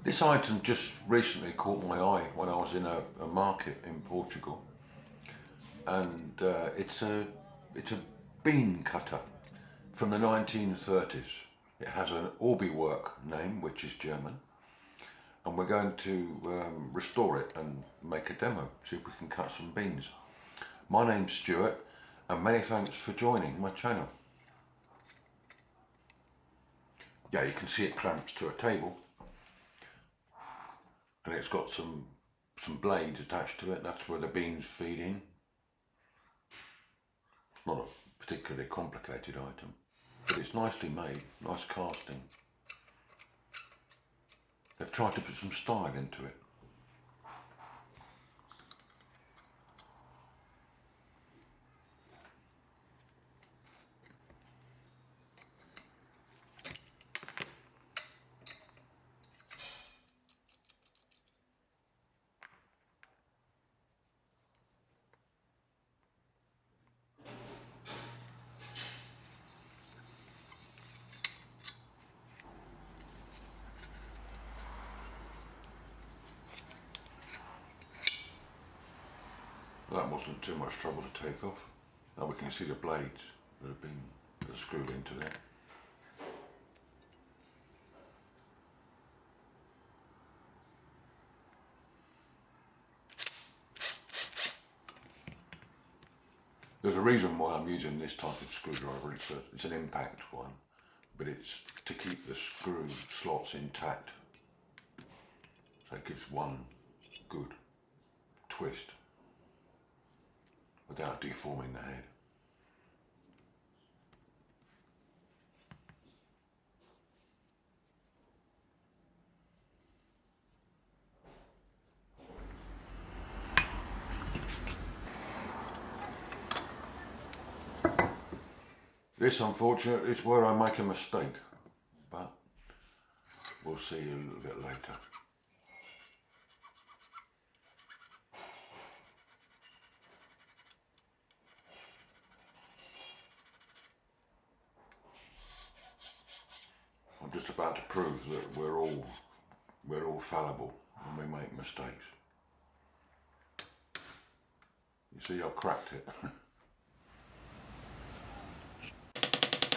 This item just recently caught my eye when I was in a market in Portugal, and it's a bean cutter from the 1930s. It has an AUBIWERK name, which is German, and we're going to restore it and make a demo, see if we can cut some beans. My name's Stuart, and many thanks for joining my channel. Yeah, you can see it clamps to a table, and it's got some blades attached to it. That's where the beans feed in. It's not a particularly complicated item, but it's nicely made, nice casting. They've tried to put some style into it. That wasn't too much trouble to take off. Now we can see the blades that are screwed into there. There's a reason why I'm using this type of screwdriver. It's an impact one, but it's to keep the screw slots intact. So it gives one good twist without deforming the head. This, unfortunately, is where I make a mistake, but we'll see a little bit later. I'm just about to prove that we're all fallible when we make mistakes. You see, I've cracked it.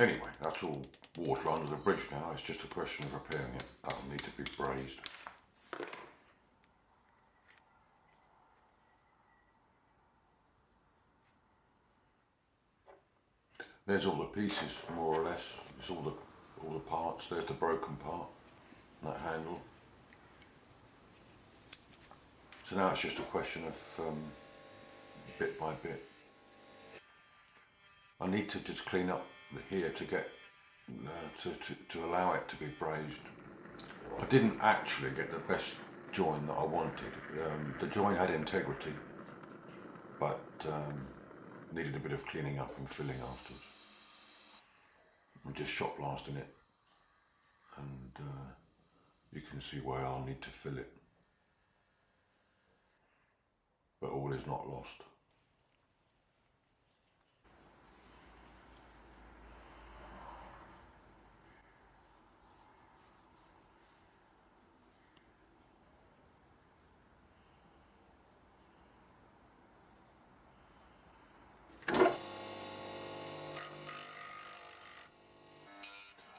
Anyway, that's all water under the bridge now. It's just a question of repairing it. That'll need to be brazed. There's all the pieces, more or less. It's all the parts. There's the broken part, that handle. So now it's just a question of bit by bit. I need to just clean up here to get to allow it to be brazed. I didn't actually get the best join that I wanted. The join had integrity, but needed a bit of cleaning up and filling afterwards. I'm just shot blasting it, and you can see where I'll need to fill it, but all is not lost.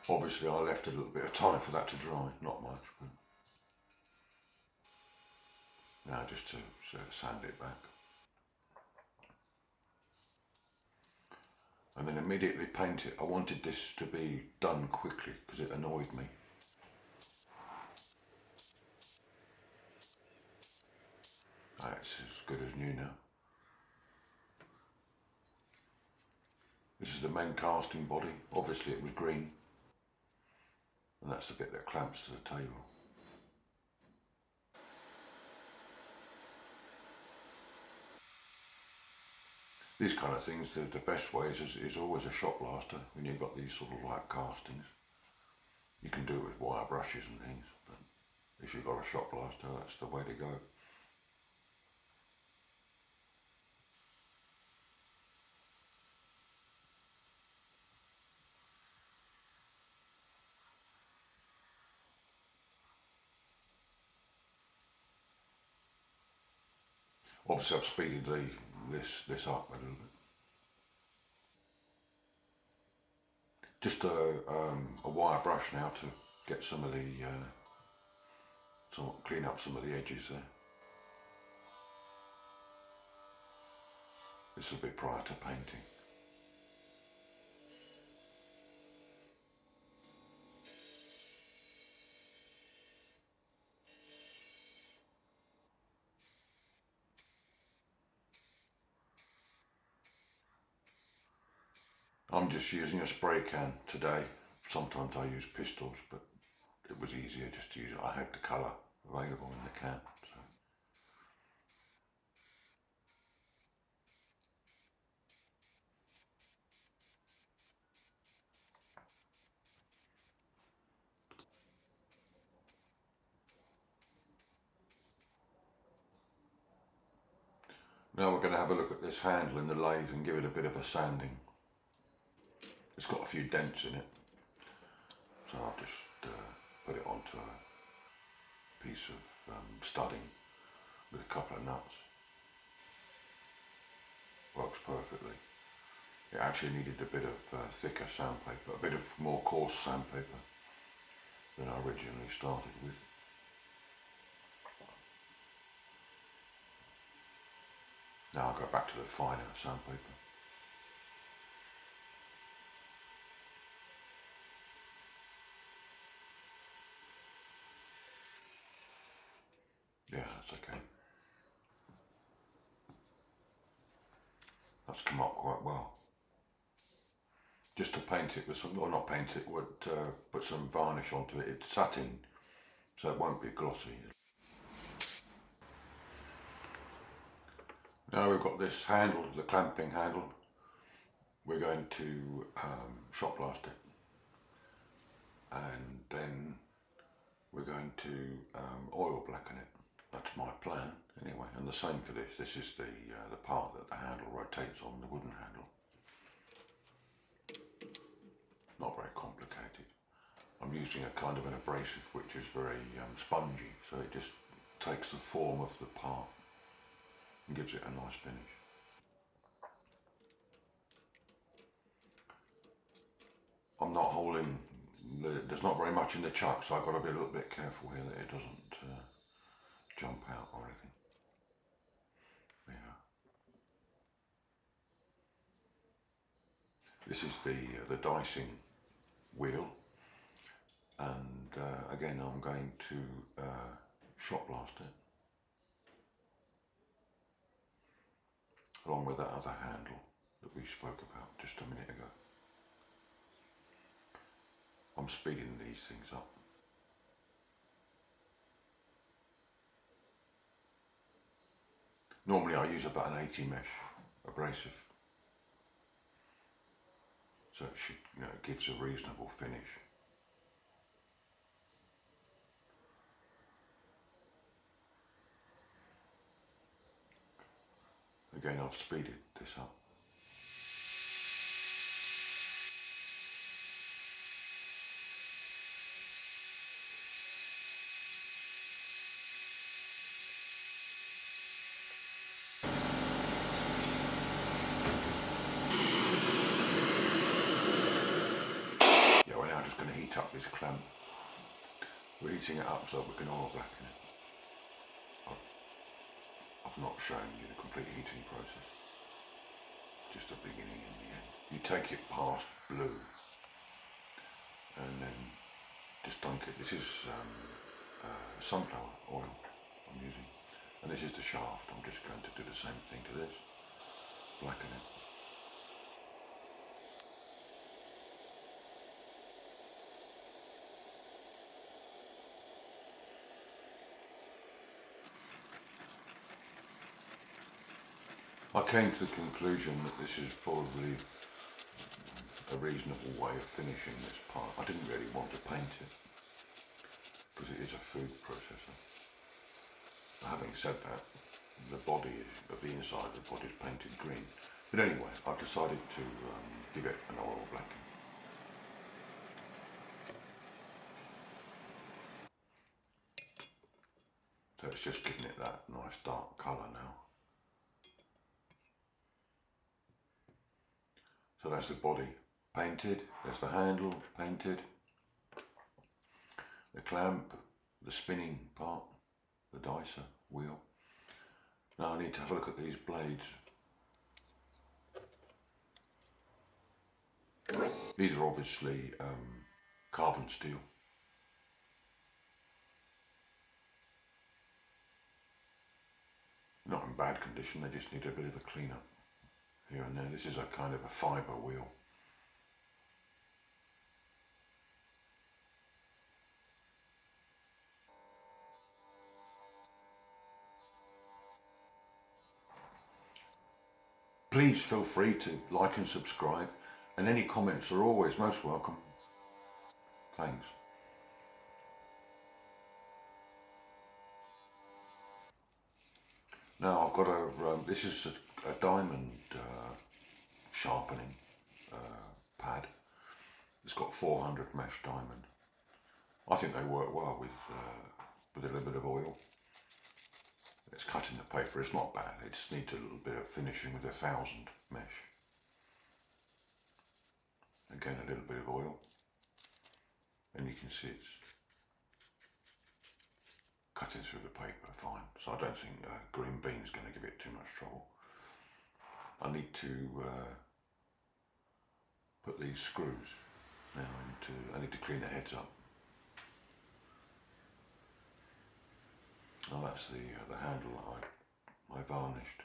Obviously I left a little bit of time for that to dry, not much, but now just to sand it back. And then immediately paint it. I wanted this to be done quickly because it annoyed me. That's as good as new now. This is the main casting body. Obviously it was green. And that's the bit that clamps to the table. These kind of things, the best way is always a shot blaster when you've got these sort of like castings. You can do it with wire brushes and things, but if you've got a shot blaster, that's the way to go. Obviously I've speeded this up a little bit. Just a wire brush now to get some of the, clean up some of the edges there. This will be prior to painting. I'm just using a spray can today. Sometimes I use pistols, but it was easier just to use it. I had the colour available in the can. So. Now we're going to have a look at this handle in the lathe and give it a bit of a sanding. It's got a few dents in it, so I'll just put it onto a piece of studding with a couple of nuts. Works perfectly. It actually needed a bit of thicker sandpaper, a bit of more coarse sandpaper than I originally started with. Now I'll go back to the finer sandpaper. Yeah, that's okay. That's come up quite well. Just to paint it with some, or not paint it, put some varnish onto it. It's satin, so it won't be glossy. Now we've got this handle, the clamping handle. We're going to shot blast it, and then we're going to oil blacken it. That's my plan anyway, and the same for this. This is the part that the handle rotates on, the wooden handle. Not very complicated. I'm using a kind of an abrasive which is very spongy, so it just takes the form of the part and gives it a nice finish. I'm not holding, there's not very much in the chuck, so I've got to be a little bit careful here that it doesn't jump out or anything. Yeah. This is the dicing wheel, and again I'm going to shot blast it along with that other handle that we spoke about just a minute ago. I'm speeding these things up. Normally I use about an 80 mesh abrasive, so it should, it gives a reasonable finish. Again, I've speeded this up. Yeah, we're now just going to heat up this clamp. We're heating it up so we can oil blacken it. I've not shown you the complete heating process, just the beginning and the end. You take it past blue and then just dunk it. This is sunflower oil I'm using, and this is the shaft. I'm just going to do the same thing to this, blacken it. I came to the conclusion that this is probably a reasonable way of finishing this part. I didn't really want to paint it because it is a food processor. Having said that, the body of the inside of the body is painted green. But anyway, I've decided to give it an oil blacking. So it's just giving it that nice dark colour now. So that's the body painted, there's the handle painted, the clamp, the spinning part, the dicer wheel. Now I need to have a look at these blades. These are obviously carbon steel. Not in bad condition, they just need a bit of a clean up here and there. This is a kind of a fibre wheel. Please feel free to like and subscribe, and any comments are always most welcome. Thanks. Now I've got this is a diamond sharpening pad. It's got 400 mesh diamond. I think they work well with a little bit of oil. It's cutting the paper, it's not bad, it just needs a little bit of finishing with 1000 mesh. Again, a little bit of oil, and you can see it's cutting through the paper fine. So I don't think green bean's going to give it too much trouble. I need to put these screws now into, I need to clean the heads up. Now that's the handle that I varnished.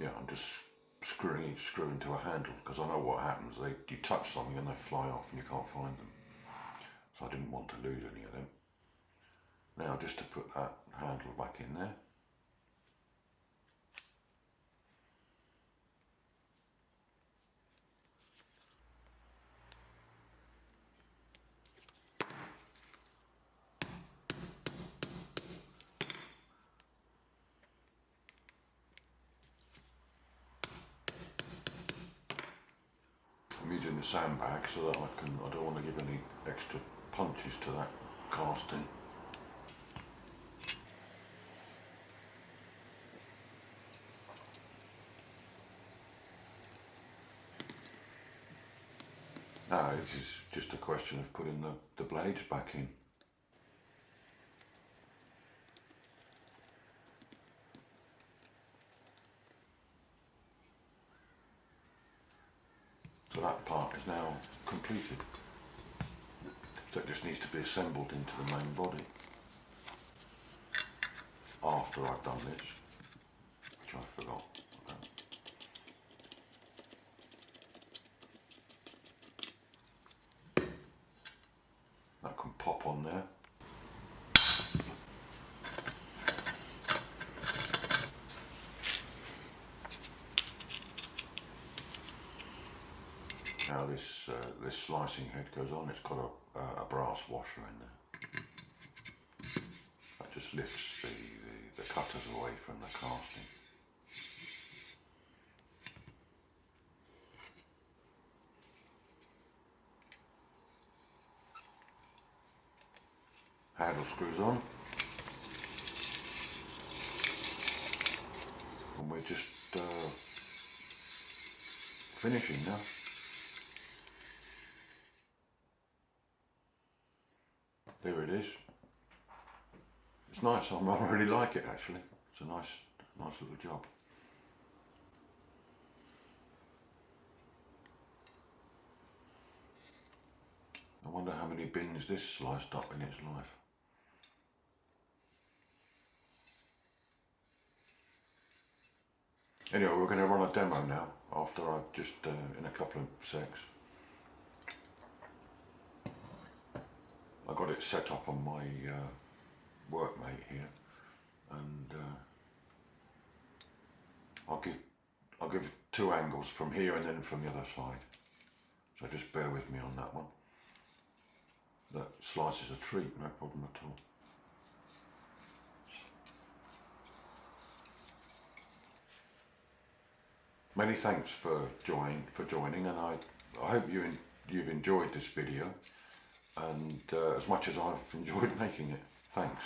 Yeah, I'm just screwing each screw into a handle because I know what happens. You touch something and they fly off and you can't find them. So I didn't want to lose any of them. Now just to put that handle back in there. I'm using the sandbag so that I don't want to give any extra punches to that casting. Now this is just a question of putting the blades back in. So that part is now completed. So it just needs to be assembled into the main body. After I've done this, which I forgot. That can pop on there. Now this slicing head goes on. It's got a brass washer in there. That just lifts the cutters away from the casting. Handle screws on. And we're just finishing now. There it is. It's nice. I really like it actually. It's a nice little job. I wonder how many bins this sliced up in its life. Anyway, we're going to run a demo now after I've just in a couple of secs. I got it set up on my workmate here, and I'll give 2 angles from here and then from the other side. So just bear with me on that one. That slice is a treat, no problem at all. Many thanks for joining, and I hope you've enjoyed this video, and as much as I've enjoyed making it. Thanks.